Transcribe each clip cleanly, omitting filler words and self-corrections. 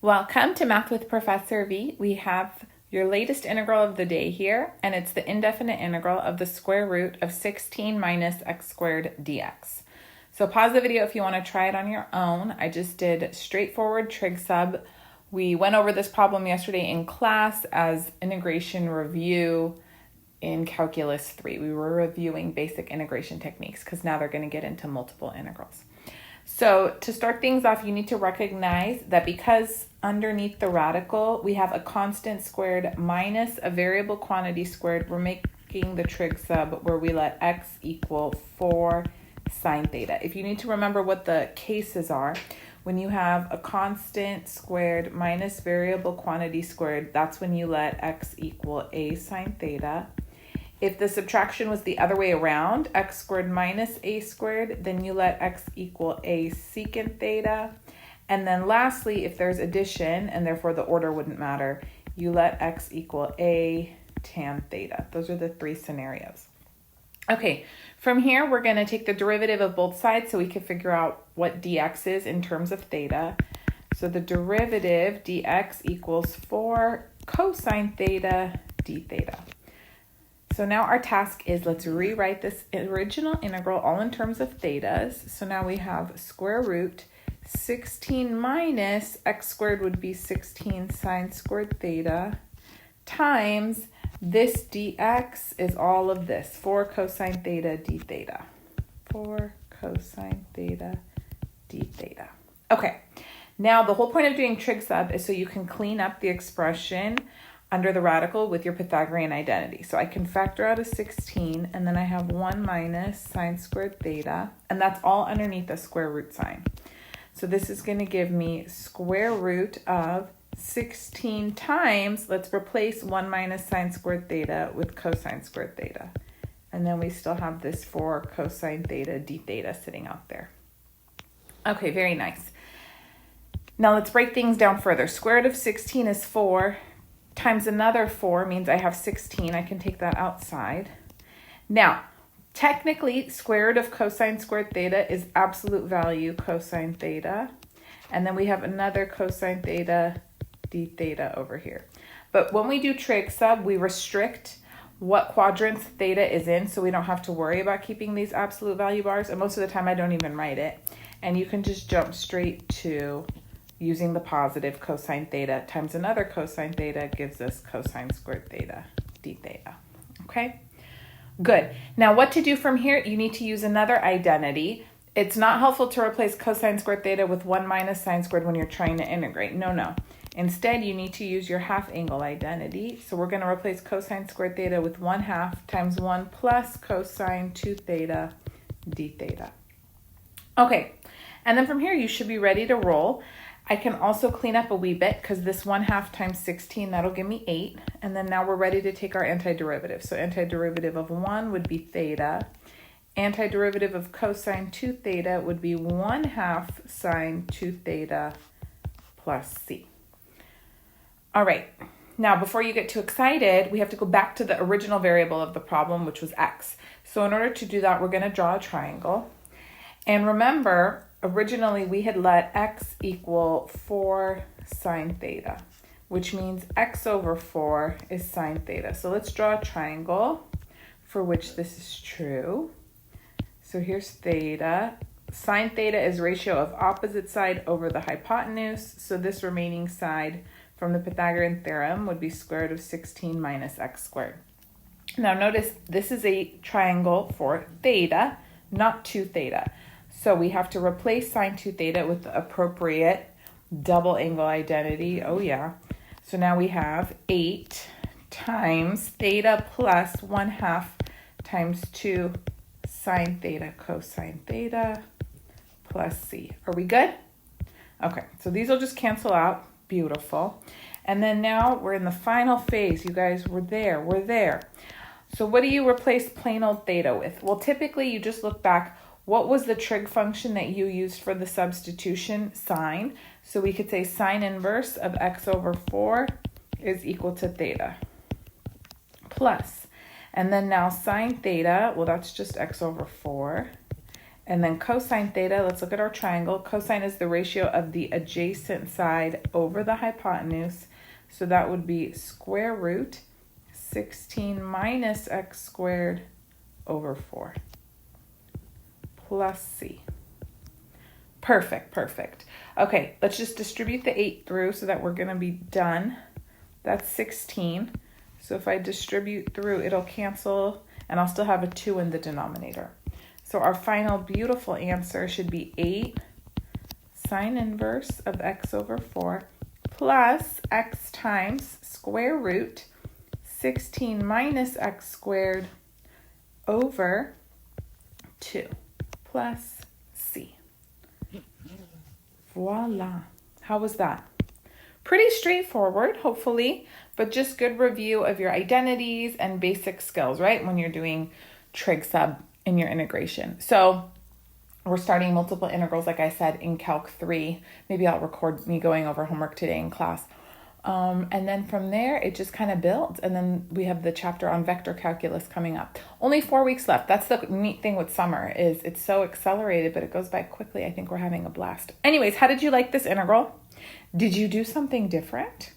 Welcome to Math with Professor V. We have your latest integral of the day here, and it's the indefinite integral of the square root of 16 minus x squared dx. So pause the video if you want to try it on your own. I just did straightforward trig sub. We went over this problem yesterday in class as integration review in Calculus 3. We were reviewing basic integration techniques because now they're going to get into multiple integrals. So to start things off, you need to recognize that because underneath the radical, we have a constant squared minus a variable quantity squared, we're making the trig sub where we let x equal 4 sine theta. If you need to remember what the cases are, when you have a constant squared minus variable quantity squared, that's when you let x equal a sine theta. If the subtraction was the other way around, x squared minus a squared, then you let x equal a secant theta. And then lastly, if there's addition, and therefore the order wouldn't matter, you let x equal a tan theta. Those are the three scenarios. Okay, from here, we're going to take the derivative of both sides so we can figure out what dx is in terms of theta. So the derivative dx equals 4 cosine theta d theta. So now our task is let's rewrite this original integral all in terms of thetas. So now we have square root 16 minus x squared would be 16 sine squared theta times this dx is all of this, 4 cosine theta d theta. 4 cosine theta d theta. Okay, now the whole point of doing trig sub is so you can clean up the expression under the radical with your Pythagorean identity. So I can factor out a 16, and then I have 1 minus sine squared theta, and that's all underneath the square root sign. So this is going to give me square root of 16 times, let's replace 1 minus sine squared theta with cosine squared theta. And then we still have this 4 cosine theta d theta sitting out there. Okay, very nice. Now let's break things down further. Square root of 16 is 4. Times another 4 means I have 16. I can take that outside. Now, technically, square root of cosine squared theta is absolute value cosine theta. And then we have another cosine theta d theta over here. But when we do trig sub, we restrict what quadrants theta is in, so we don't have to worry about keeping these absolute value bars. And most of the time, I don't even write it. And you can just jump straight to using the positive cosine theta times another cosine theta gives us cosine squared theta d theta. Okay, good. Now what to do from here? You need to use another identity. It's not helpful to replace cosine squared theta with 1 minus sine squared when you're trying to integrate. No. Instead, you need to use your half angle identity. So we're going to replace cosine squared theta with 1/2 times 1 plus cosine 2 theta d theta. Okay, and then from here you should be ready to roll. I can also clean up a wee bit because this 1/2 times 16, that'll give me 8. And then now we're ready to take our antiderivative. So antiderivative of 1 would be theta. Antiderivative of cosine 2 theta would be 1/2 sine 2 theta plus c. All right, now before you get too excited, we have to go back to the original variable of the problem, which was x. So in order to do that, we're going to draw a triangle. And remember, originally, we had let x equal 4 sine theta, which means x over 4 is sine theta. So let's draw a triangle for which this is true. So here's theta. Sine theta is ratio of opposite side over the hypotenuse. So this remaining side from the Pythagorean theorem would be square root of 16 minus x squared. Now notice this is a triangle for theta, not 2 theta. So we have to replace sine 2 theta with the appropriate double angle identity. Oh yeah. So now we have 8 times theta plus 1/2 times 2 sine theta cosine theta plus c. Are we good? Okay, so these will just cancel out. Beautiful. And then now we're in the final phase. You guys, we're there. So what do you replace plain old theta with? Well, typically you just look back. What was the trig function that you used for the substitution? Sine. So we could say sine inverse of x over 4 is equal to theta. Plus, and then now sine theta, well, that's just x over 4. And then cosine theta, let's look at our triangle. Cosine is the ratio of the adjacent side over the hypotenuse. So that would be square root 16 minus x squared over 4 plus c. Perfect, perfect. Okay, let's just distribute the 8 through so that we're going to be done. That's 16. So if I distribute through, it'll cancel, and I'll still have a 2 in the denominator. So our final beautiful answer should be 8 sine inverse of x over 4 plus x times square root 16 minus x squared over 2 plus c. Voila. How was that? Pretty straightforward, hopefully, but just good review of your identities and basic skills, right? When you're doing trig sub in your integration. So we're starting multiple integrals, like I said, in Calc 3. Maybe I'll record me going over homework today in class. And then from there, it just kind of builds. And then we have the chapter on vector calculus coming up. Only 4 weeks left. That's the neat thing with summer, is it's so accelerated, but it goes by quickly. I think we're having a blast. Anyways, how did you like this integral? Did you do something different?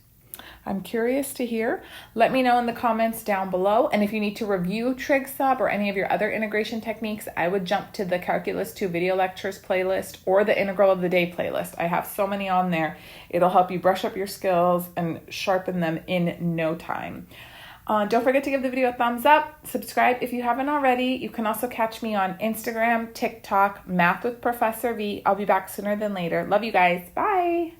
I'm curious to hear. Let me know in the comments down below. And if you need to review trig sub or any of your other integration techniques, I would jump to the Calculus 2 video lectures playlist or the Integral of the Day playlist. I have so many on there. It'll help you brush up your skills and sharpen them in no time. Don't forget to give the video a thumbs up. Subscribe if you haven't already. You can also catch me on Instagram, TikTok, Math with Professor V. I'll be back sooner than later. Love you guys. Bye.